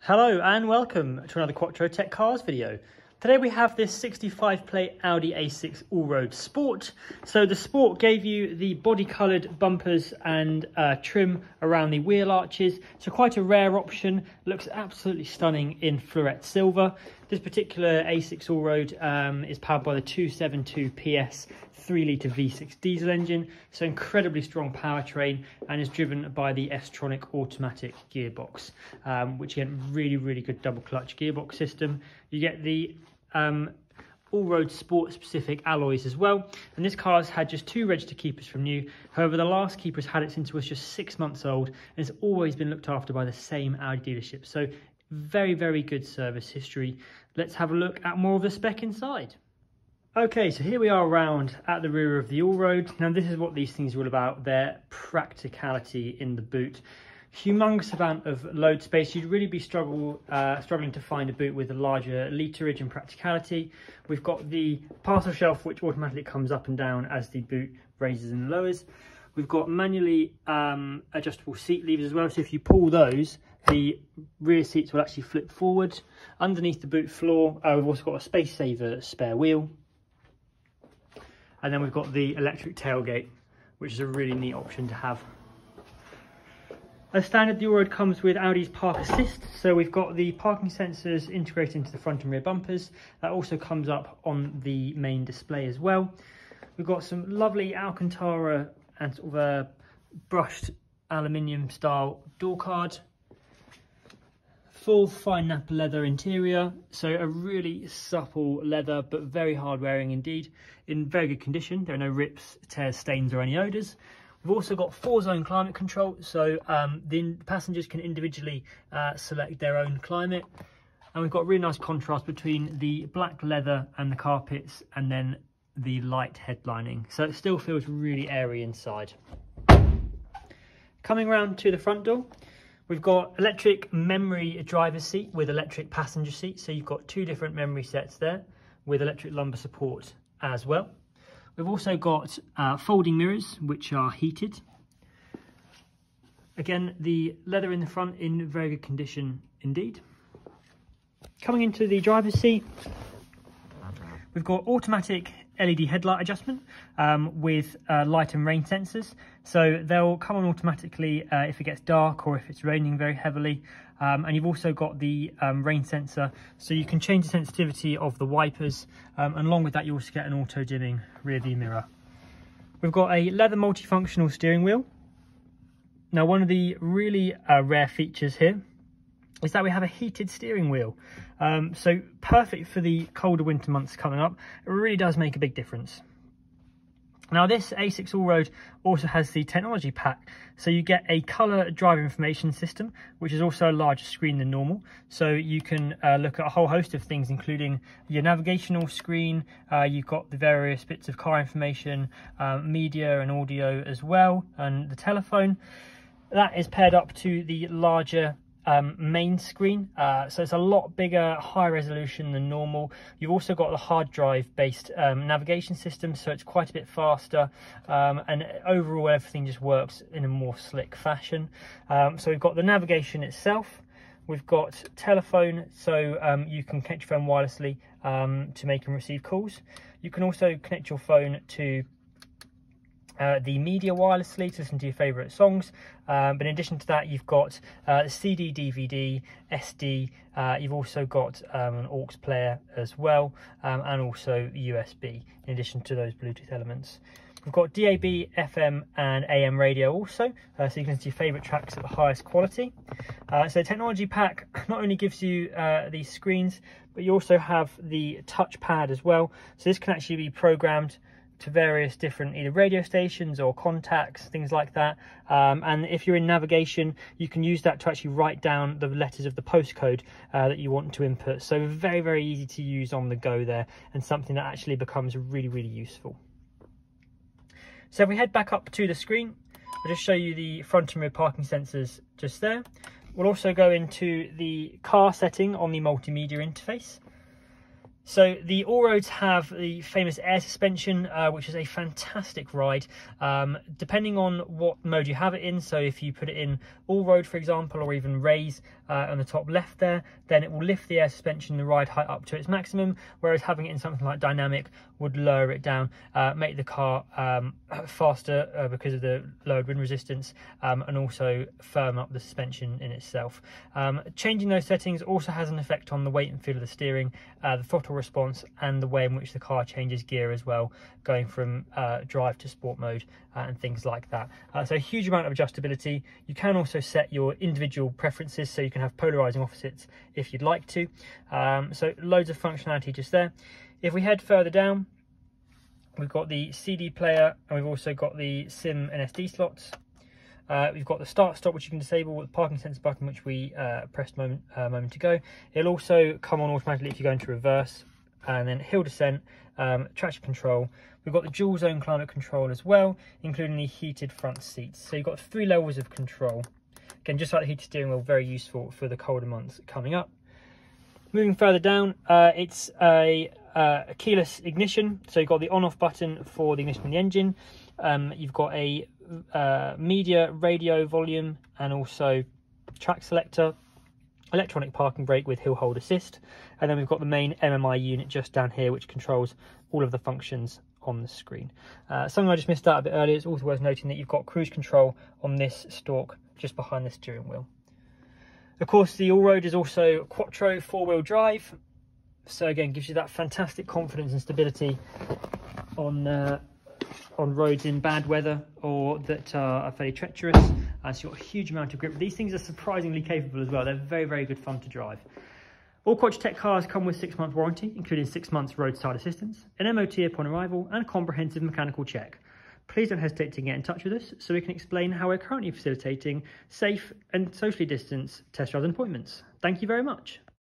Hello and welcome to another Quattro Tech Cars video. Today we have this 65-plate Audi A6 Allroad Sport. So the Sport gave you the body-coloured bumpers and trim around the wheel arches. So quite a rare option, looks absolutely stunning in fluorescent silver. This particular A6 Allroad is powered by the 272 PS 3-litre V6 diesel engine, so incredibly strong powertrain, and is driven by the Tronic automatic gearbox, which again, really good double clutch gearbox system. You get the Allroad Sport specific alloys as well, and this car has had just 2 registered keepers from new. However, the last keeper has had it since it was just 6 months old, and it's always been looked after by the same Audi dealership. So very good service history. Let's have a look at more of the spec inside. Okay, so here we are around at the rear of the Allroad. Now this is what these things are all about, their practicality in the boot. Humongous amount of load space. You'd really be struggling to find a boot with a larger literage and practicality. We've got the parcel shelf, which automatically comes up and down as the boot raises and lowers. We've got manually adjustable seat levers as well, so if you pull those, the rear seats will actually flip forward. Underneath the boot floor, we've also got a space saver spare wheel. And then we've got the electric tailgate, which is a really neat option to have. As standard, the Allroad comes with Audi's Park Assist, so we've got the parking sensors integrated into the front and rear bumpers. That also comes up on the main display as well. We've got some lovely Alcantara and sort of a brushed aluminium style door card. Full fine Napa leather interior, so a really supple leather but very hard wearing indeed, in very good condition. There are no rips, tears, stains or any odours. We've also got 4-zone climate control, so the passengers can individually select their own climate. And we've got really nice contrast between the black leather and the carpets and then the light headlining, so it still feels really airy inside. Coming around to the front door, we've got electric memory driver's seat with electric passenger seat, so you've got 2 different memory sets there with electric lumbar support as well. We've also got folding mirrors, which are heated. Again, the leather in the front in very good condition indeed. Coming into the driver's seat, we've got automatic LED headlight adjustment with light and rain sensors. So they'll come on automatically if it gets dark or if it's raining very heavily. And you've also got the rain sensor, so you can change the sensitivity of the wipers. And along with that, you also get an auto dimming rear view mirror. We've got a leather multifunctional steering wheel. Now, one of the really rare features here is that we have a heated steering wheel. So perfect for the colder winter months coming up. It really does make a big difference. Now this A6 Allroad also has the technology pack, so you get a colour driver information system, which is also a larger screen than normal, so you can look at a whole host of things, including your navigational screen. You've got the various bits of car information, media and audio as well, and the telephone. That is paired up to the larger main screen, so it's a lot bigger, higher resolution than normal. You've also got the hard drive based navigation system, so it's quite a bit faster, and overall everything just works in a more slick fashion. So we've got the navigation itself, we've got telephone, so you can connect your phone wirelessly to make and receive calls. You can also connect your phone to the media wirelessly to listen to your favourite songs, but in addition to that, you've got CD, DVD, SD. You've also got an aux player as well, and also USB in addition to those Bluetooth elements. We've got DAB, FM and AM radio also, so you can listen to your favourite tracks at the highest quality. So the technology pack not only gives you these screens, but you also have the touchpad as well, so this can actually be programmed to various different either radio stations or contacts, things like that. And if you're in navigation, you can use that to actually write down the letters of the postcode that you want to input. So very easy to use on the go there, and something that actually becomes really useful. So if we head back up to the screen, I'll just show you the front and rear parking sensors just there. We'll also go into the car setting on the multimedia interface. So the Allroads have the famous air suspension, which is a fantastic ride, depending on what mode you have it in. So if you put it in Allroad, for example, or even Raise on the top left there, then it will lift the air suspension, the ride height up to its maximum, whereas having it in something like Dynamic would lower it down, make the car faster because of the lowered wind resistance, and also firm up the suspension in itself. Changing those settings also has an effect on the weight and feel of the steering, the throttle response, and the way in which the car changes gear as well, going from drive to sport mode and things like that. So a huge amount of adjustability. You can also set your individual preferences, so you can have polarizing opposites if you'd like to. So loads of functionality just there. If we head further down, we've got the CD player, and we've also got the SIM and SD slots. We've got the start stop, which you can disable with the parking sensor button, which we pressed a moment ago. It'll also come on automatically if you go into reverse, and then hill descent, traction control. We've got the dual zone climate control as well, including the heated front seats. So you've got 3 levels of control. Again, just like the heated steering wheel, very useful for the colder months coming up. Moving further down, it's a keyless ignition. So you've got the on-off button for the ignition of the engine. You've got a media, radio, volume, and also track selector, electronic parking brake with hill hold assist, and then we've got the main MMI unit just down here, which controls all of the functions on the screen. Something I just missed out a bit earlier, it's also worth noting that you've got cruise control on this stalk just behind the steering wheel. Of course, the Allroad is also Quattro 4-wheel drive, so again gives you that fantastic confidence and stability on roads in bad weather or that are fairly treacherous. So you've got a huge amount of grip. These things are surprisingly capable as well. They're very, very good fun to drive. All Quattro Tech cars come with 6-month warranty, including 6 months roadside assistance, an MOT upon arrival, and a comprehensive mechanical check. Please don't hesitate to get in touch with us so we can explain how we're currently facilitating safe and socially distanced test drives and appointments. Thank you very much.